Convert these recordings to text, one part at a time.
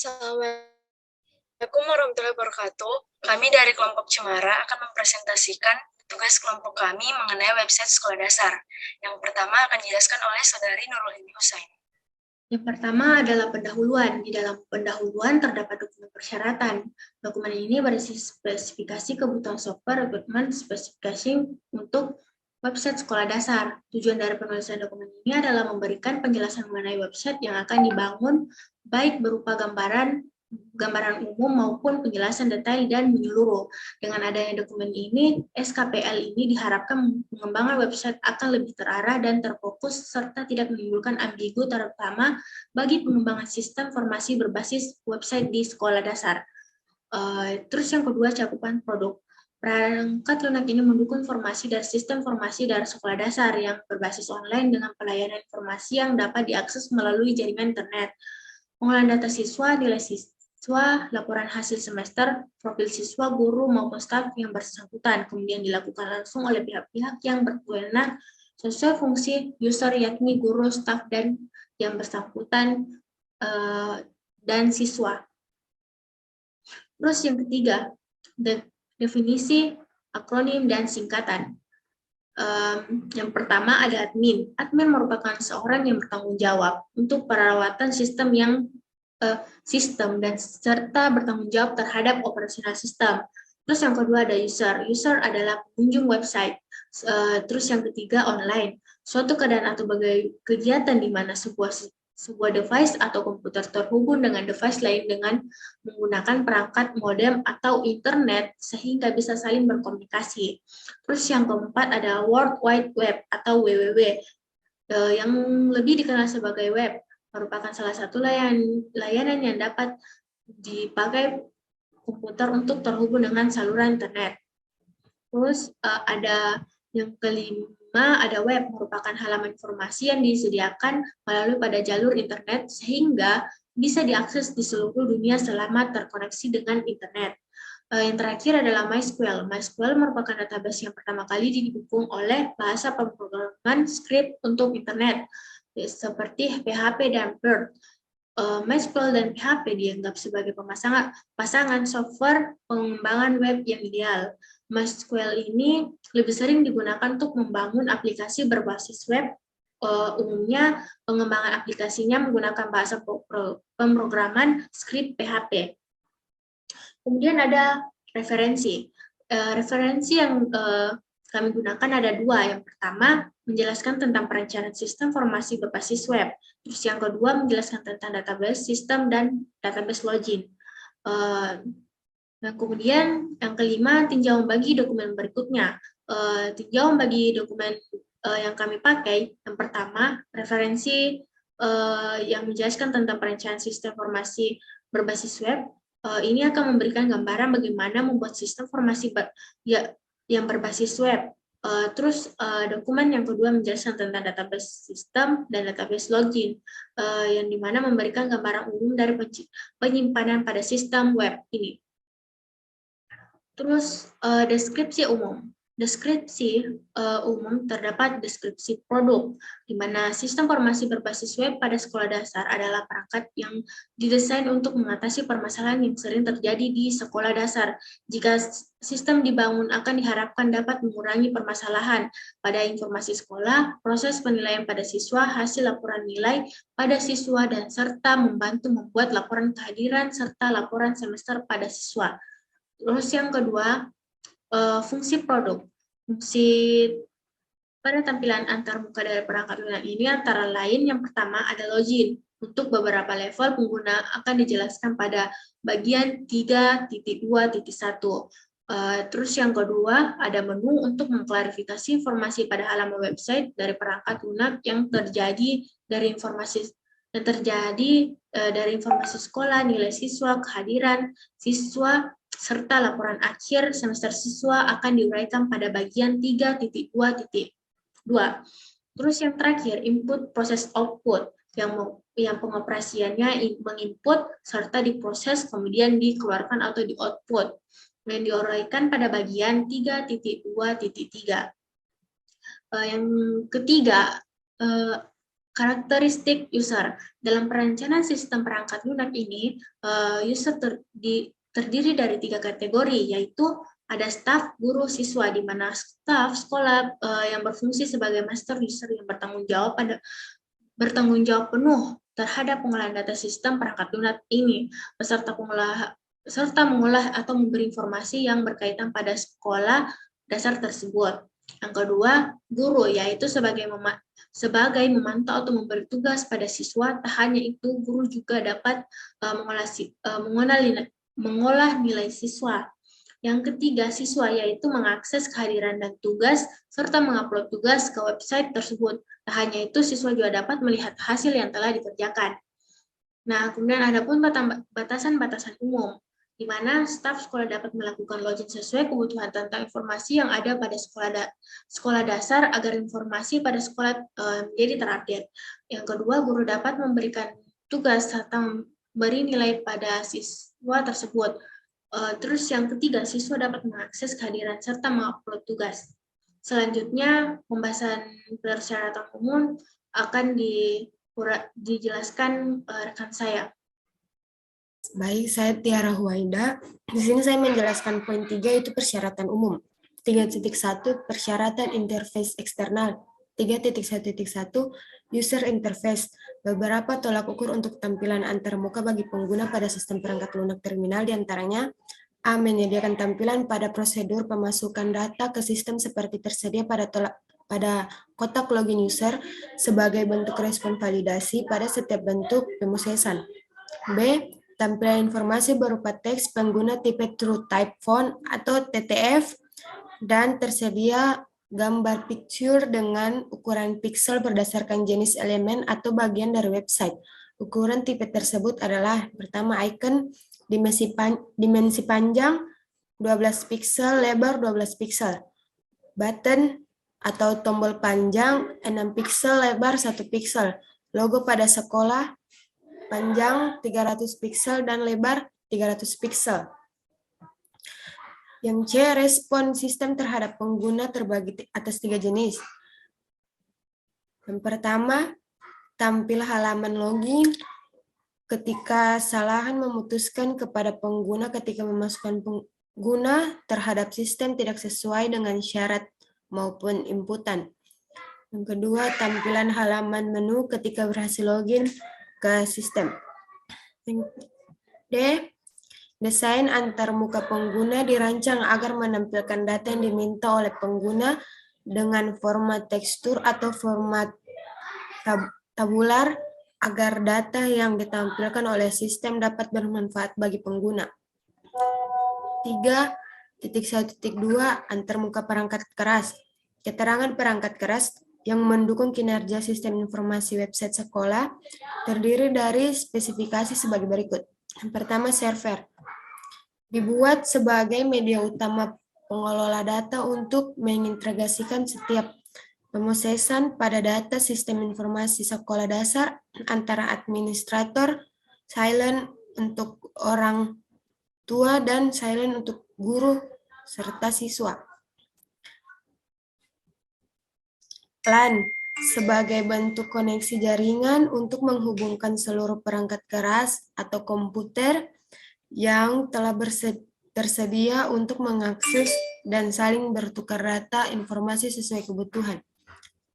Assalamualaikum warahmatullahi wabarakatuh. Kami dari kelompok Cemara akan mempresentasikan tugas kelompok kami mengenai website sekolah dasar. Yang pertama akan dijelaskan oleh Saudari Nurul Ini Husain. Yang pertama adalah pendahuluan. Di dalam pendahuluan terdapat dokumen persyaratan. Dokumen ini berisi spesifikasi kebutuhan software, equipment, spesifikasi untuk website sekolah dasar. Tujuan dari penulisan dokumen ini adalah memberikan penjelasan mengenai website yang akan dibangun, baik berupa gambaran umum maupun penjelasan detail dan menyeluruh. Dengan adanya dokumen ini, SKPL ini diharapkan pengembangan website akan lebih terarah dan terfokus serta tidak menimbulkan ambigu terutama bagi pengembangan sistem informasi berbasis website di sekolah dasar. Terus yang kedua, cakupan produk. Perangkat lunak ini mendukung informasi dari sistem informasi dari sekolah dasar yang berbasis online dengan pelayanan informasi yang dapat diakses melalui jaringan internet. Pengolahan data siswa, nilai siswa, laporan hasil semester, profil siswa, guru, maupun staf yang bersangkutan, kemudian dilakukan langsung oleh pihak-pihak yang berkewenangan sesuai fungsi user yakni guru, staf, dan yang bersangkutan dan siswa. Terus yang ketiga, definisi, akronim, dan singkatan. Yang pertama ada admin. Admin merupakan seorang yang bertanggung jawab untuk perawatan sistem dan serta bertanggung jawab terhadap operasional sistem. Terus yang kedua ada user. User adalah pengunjung website. Terus yang ketiga online. Suatu keadaan atau kegiatan di mana sebuah device atau komputer terhubung dengan device lain dengan menggunakan perangkat modem atau internet sehingga bisa saling berkomunikasi. Terus yang keempat ada World Wide Web atau WWW yang lebih dikenal sebagai web, merupakan salah satu layanan yang dapat dipakai komputer untuk terhubung dengan saluran internet. Terus ada yang kelima, ada web, merupakan halaman informasi yang disediakan melalui pada jalur internet sehingga bisa diakses di seluruh dunia selama terkoneksi dengan internet. Yang terakhir adalah MySQL. MySQL merupakan database yang pertama kali didukung oleh bahasa pemrograman script untuk internet, seperti PHP dan Perl. MySQL dan PHP dianggap sebagai pasangan software pengembangan web yang ideal. MySQL ini lebih sering digunakan untuk membangun aplikasi berbasis web. Umumnya pengembangan aplikasinya menggunakan bahasa pemrograman script PHP. Kemudian ada referensi. Referensi yang kami gunakan ada dua. Yang pertama, menjelaskan tentang perencanaan sistem informasi berbasis web. Terus yang kedua, menjelaskan tentang database sistem dan database login. Nah, kemudian yang kelima, tinjauan bagi dokumen berikutnya. Tinjauan bagi dokumen yang kami pakai, yang pertama, referensi yang menjelaskan tentang perencanaan sistem informasi berbasis web. Ini akan memberikan gambaran bagaimana membuat sistem informasi yang berbasis web. Terus dokumen yang kedua menjelaskan tentang database sistem dan database login, yang dimana memberikan gambaran umum dari penyimpanan pada sistem web ini. Terus deskripsi umum. Deskripsi umum terdapat deskripsi produk, di mana sistem informasi berbasis web pada sekolah dasar adalah perangkat yang didesain untuk mengatasi permasalahan yang sering terjadi di sekolah dasar. Jika sistem dibangun akan diharapkan dapat mengurangi permasalahan pada informasi sekolah, proses penilaian pada siswa, hasil laporan nilai pada siswa, dan serta membantu membuat laporan kehadiran serta laporan semester pada siswa. Terus yang kedua, fungsi produk. Fungsi pada tampilan antarmuka dari perangkat lunak ini antara lain yang pertama ada login. Untuk beberapa level pengguna akan dijelaskan pada bagian 3.2.1. Terus yang kedua ada menu untuk mengklarifikasi informasi pada halaman website dari perangkat lunak yang terjadi dari informasi sekolah, nilai siswa, kehadiran siswa, serta laporan akhir semester siswa akan diuraikan pada bagian 3.2.2. Terus yang terakhir, input, proses, output, yang pengoperasiannya menginput serta diproses kemudian dikeluarkan atau di-output, yang diuraikan pada bagian 3.2.3. Yang ketiga, Karakteristik user. Dalam perencanaan sistem perangkat lunak ini, user terdiri dari 3 kategori, yaitu ada staf, guru, siswa, di mana staf sekolah yang berfungsi sebagai master user yang bertanggung jawab penuh terhadap pengolahan data sistem perangkat lunak ini, serta mengolah atau memberi informasi yang berkaitan pada sekolah dasar tersebut. Yang kedua, guru, yaitu sebagai memantau atau memberi tugas pada siswa. Tak hanya itu, guru juga dapat mengolah nilai siswa. Yang ketiga, siswa, yaitu mengakses kehadiran dan tugas, serta mengupload tugas ke website tersebut. Tak hanya itu, siswa juga dapat melihat hasil yang telah dikerjakan. Nah, kemudian ada pun batasan-batasan umum, di mana staf sekolah dapat melakukan login sesuai kebutuhan tentang informasi yang ada pada sekolah dasar agar informasi pada sekolah menjadi terupdate. Yang kedua, guru dapat memberikan tugas serta memberi nilai pada siswa tersebut. Terus yang ketiga, siswa dapat mengakses kehadiran serta mengupload tugas. Selanjutnya, pembahasan persyaratan umum akan dijelaskan rekan saya. Baik, saya Tiara Huwaida. Di sini saya menjelaskan poin 3, yaitu persyaratan umum. 3.1 persyaratan interface eksternal. 3.1.1 user interface. Beberapa tolak ukur untuk tampilan antarmuka bagi pengguna pada sistem perangkat lunak terminal, diantaranya A. Menyediakan tampilan pada prosedur pemasukan data ke sistem seperti tersedia pada kotak login user sebagai bentuk respon validasi pada setiap bentuk pemosesan. B. Tampilan informasi berupa teks pengguna tipe True Type Font atau TTF dan tersedia gambar picture dengan ukuran piksel berdasarkan jenis elemen atau bagian dari website. Ukuran tipe tersebut adalah pertama icon dimensi panjang 12 piksel, lebar 12 piksel. Button atau tombol panjang 6 piksel, lebar 1 piksel. Logo pada sekolah panjang 300 piksel dan lebar 300 piksel. Yang C, respon sistem terhadap pengguna terbagi atas 3 jenis. Yang pertama, tampil halaman login ketika kesalahan memutuskan kepada pengguna ketika memasukkan pengguna terhadap sistem tidak sesuai dengan syarat maupun inputan. Yang kedua, tampilan halaman menu ketika berhasil login ke sistem. D. Desain antarmuka pengguna dirancang agar menampilkan data yang diminta oleh pengguna dengan format tekstur atau format tabular agar data yang ditampilkan oleh sistem dapat bermanfaat bagi pengguna. 3.1.2 Antarmuka perangkat keras. Keterangan perangkat keras yang mendukung kinerja sistem informasi website sekolah terdiri dari spesifikasi sebagai berikut. Yang pertama, server. Dibuat sebagai media utama pengelola data untuk mengintegrasikan setiap pemosesan pada data sistem informasi sekolah dasar antara administrator, silent untuk orang tua, dan silent untuk guru serta siswa. LAN sebagai bentuk koneksi jaringan untuk menghubungkan seluruh perangkat keras atau komputer yang telah tersedia untuk mengakses dan saling bertukar data informasi sesuai kebutuhan.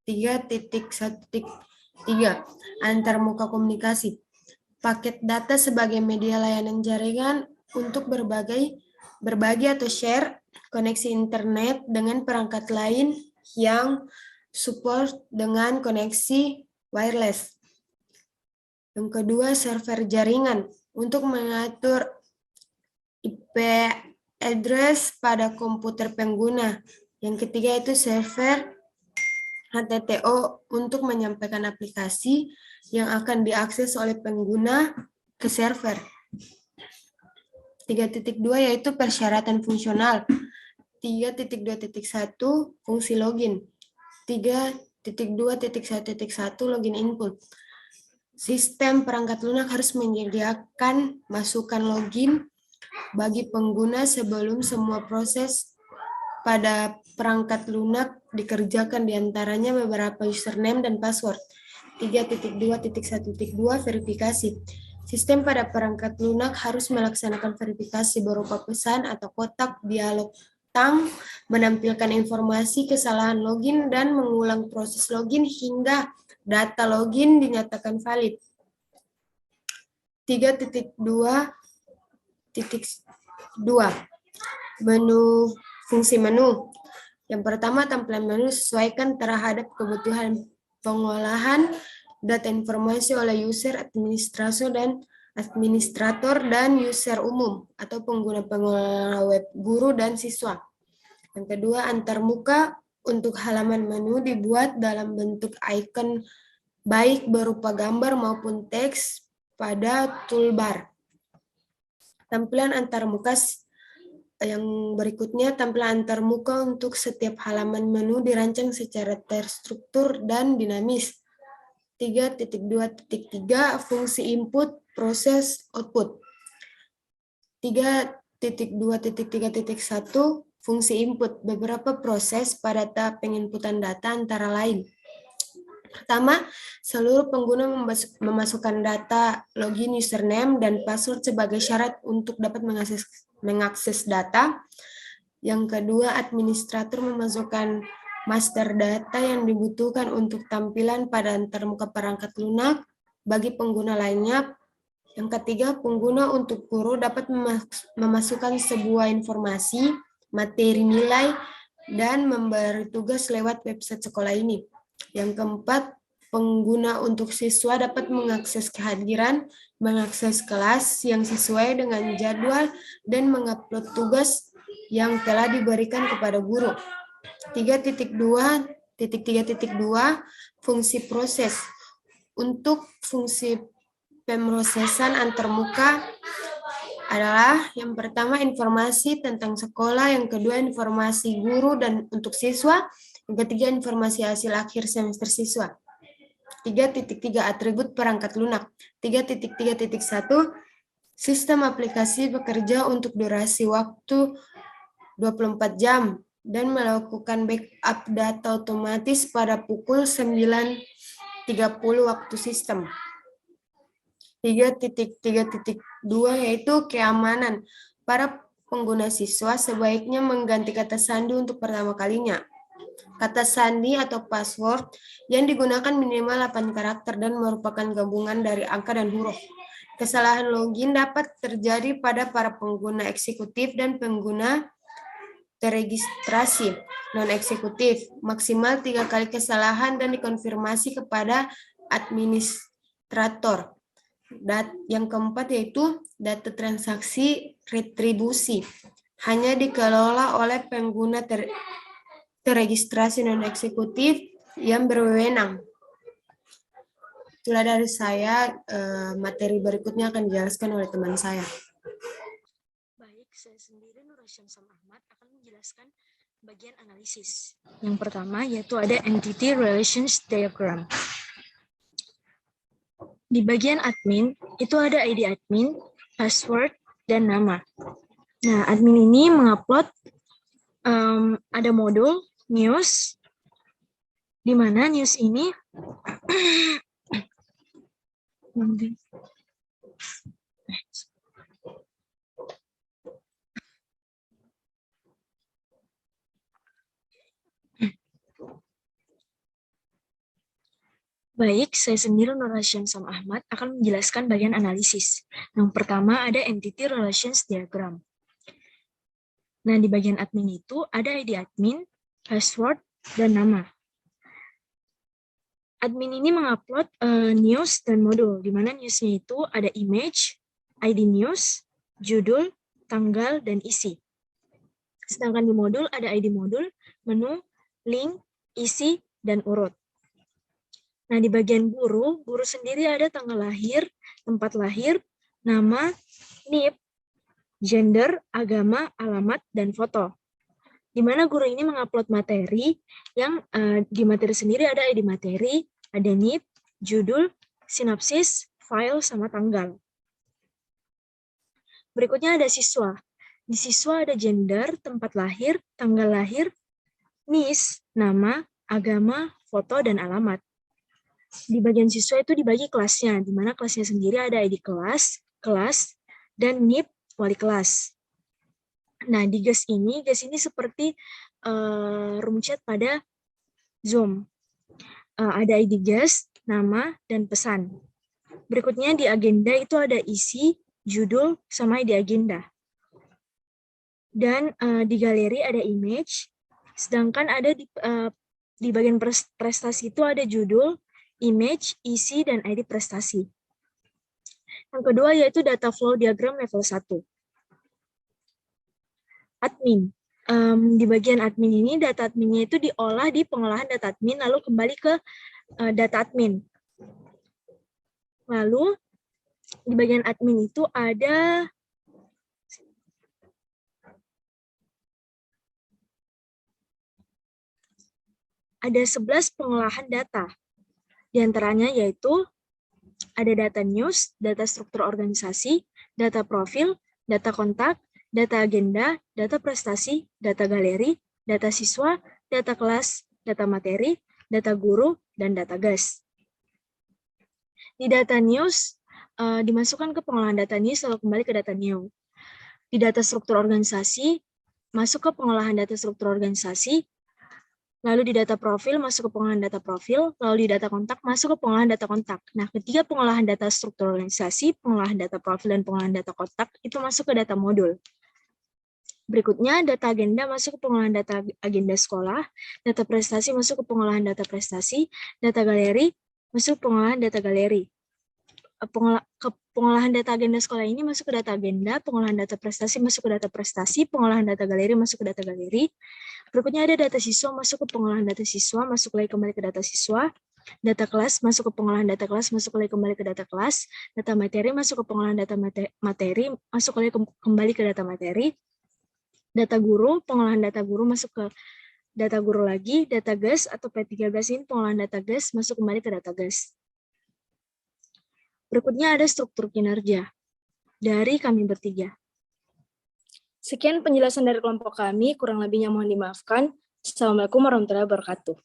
3.1.3 Antarmuka komunikasi. Paket data sebagai media layanan jaringan untuk berbagi atau share koneksi internet dengan perangkat lain yang support dengan koneksi wireless. Yang kedua, server jaringan untuk mengatur IP address pada komputer pengguna. Yang ketiga itu server HTTO untuk menyampaikan aplikasi yang akan diakses oleh pengguna ke server. 3.2 yaitu persyaratan fungsional. 3.2.1 fungsi login. 3.2.1.1 login input. Sistem perangkat lunak harus menyediakan masukan login bagi pengguna sebelum semua proses pada perangkat lunak dikerjakan, diantaranya beberapa username dan password. 3.2.1.2 verifikasi. Sistem pada perangkat lunak harus melaksanakan verifikasi berupa pesan atau kotak dialog tang, menampilkan informasi kesalahan login dan mengulang proses login hingga data login dinyatakan valid. 3.2.2 Menu fungsi menu. Yang pertama, tampilan menu sesuaikan terhadap kebutuhan pengolahan data informasi oleh user, administrator, dan user umum atau pengguna web, guru, dan siswa. Yang kedua, antarmuka. Untuk halaman menu dibuat dalam bentuk icon baik berupa gambar maupun teks pada toolbar. Tampilan antarmuka yang berikutnya, tampilan antarmuka untuk setiap halaman menu dirancang secara terstruktur dan dinamis. 3.2.3 Fungsi input, proses, output. 3.2.3.1 Fungsi input, beberapa proses pada tahap penginputan data antara lain. Pertama, seluruh pengguna memasukkan data login, username, dan password sebagai syarat untuk dapat mengakses data. Yang kedua, administrator memasukkan master data yang dibutuhkan untuk tampilan pada antarmuka perangkat lunak bagi pengguna lainnya. Yang ketiga, pengguna untuk guru dapat memasukkan sebuah informasi, materi nilai, dan memberi tugas lewat website sekolah ini. Yang keempat, pengguna untuk siswa dapat mengakses kehadiran, mengakses kelas yang sesuai dengan jadwal, dan mengupload tugas yang telah diberikan kepada guru. 3.2.3.2 Fungsi proses. Untuk fungsi pemrosesan antarmuka adalah yang pertama informasi tentang sekolah, yang kedua informasi guru dan untuk siswa, yang ketiga informasi hasil akhir semester siswa. 3.3 Atribut perangkat lunak. 3.3.1 Sistem aplikasi bekerja untuk durasi waktu 24 jam dan melakukan backup data otomatis pada pukul 9.30 waktu sistem. 3.3.2 yaitu keamanan. Para pengguna siswa sebaiknya mengganti kata sandi untuk pertama kalinya. Kata sandi atau password yang digunakan minimal 8 karakter dan merupakan gabungan dari angka dan huruf. Kesalahan login dapat terjadi pada para pengguna eksekutif dan pengguna teregistrasi non-eksekutif. Maksimal 3 kali kesalahan dan dikonfirmasi kepada administrator. Yang keempat yaitu data transaksi retribusi. Hanya dikelola oleh pengguna teregistrasi non-eksekutif yang berwenang. Itulah dari saya, materi berikutnya akan dijelaskan oleh teman saya. Baik, saya sendiri Nur Syamsam Ahmad akan menjelaskan bagian analisis. Yang pertama yaitu ada Entity Relations Diagram. Di bagian admin, itu ada ID admin, password, dan nama. Nah, admin ini mengupload ada modul news, di mana news ini Baik, saya sendiri Nur Syamsam Ahmad akan menjelaskan bagian analisis. Yang pertama ada Entity Relations Diagram. Nah, di bagian admin itu ada ID admin, password, dan nama. Admin ini mengupload news dan modul, di mana newsnya itu ada image, ID news, judul, tanggal, dan isi. Sedangkan di modul ada ID modul, menu, link, isi, dan urut. Nah, di bagian guru sendiri ada tanggal lahir, tempat lahir, nama, NIP, gender, agama, alamat, dan foto. Di mana guru ini mengupload materi yang di materi sendiri ada ID materi, ada NIP, judul, sinopsis, file, sama tanggal. Berikutnya ada siswa. Di siswa ada gender, tempat lahir, tanggal lahir, NIS, nama, agama, foto, dan alamat. Di bagian siswa itu dibagi kelasnya, di mana kelasnya sendiri ada ID kelas, dan NIP wali kelas. Nah, di GES ini seperti room chat pada Zoom. Ada ID GES, nama, dan pesan. Berikutnya di agenda itu ada isi, judul, sama ID agenda. Dan di galeri ada image, sedangkan ada di bagian prestasi itu ada judul, image, isi, dan ID prestasi. Yang kedua yaitu data flow diagram level 1. Admin. Di bagian admin ini, data adminnya itu diolah di pengolahan data admin, lalu kembali ke data admin. Lalu di bagian admin itu ada ada 11 pengolahan data. Di antaranya yaitu ada data news, data struktur organisasi, data profil, data kontak, data agenda, data prestasi, data galeri, data siswa, data kelas, data materi, data guru, dan data GES. Di data news, dimasukkan ke pengolahan data news lalu kembali ke data new. Di data struktur organisasi, masuk ke pengolahan data struktur organisasi, lalu di data profil masuk ke pengolahan data profil, lalu di data kontak masuk ke pengolahan data kontak. Nah, ketiga pengolahan data struktur organisasi, pengolahan data profil, dan pengolahan data kontak itu masuk ke data modul. Berikutnya, data agenda masuk ke pengolahan data agenda sekolah, data prestasi masuk ke pengolahan data prestasi, data galeri masuk ke pengolahan data galeri. Pengolahan data agenda sekolah ini masuk ke data agenda, pengolahan data prestasi masuk ke data prestasi, pengolahan data galeri masuk ke data galeri. Berikutnya ada data siswa masuk ke pengolahan data siswa, masuk lagi kembali ke data siswa. Data kelas masuk ke pengolahan data kelas, masuk lagi kembali ke data kelas. Data materi masuk ke pengolahan data materi, masuk lagi kembali ke data materi. Data guru, pengolahan data guru masuk ke data guru lagi. Data GES atau P13 ini pengolahan data GES masuk kembali ke data GES. Berikutnya ada struktur kinerja dari kami bertiga. Sekian penjelasan dari kelompok kami, kurang lebihnya mohon dimaafkan. Assalamualaikum warahmatullahi wabarakatuh.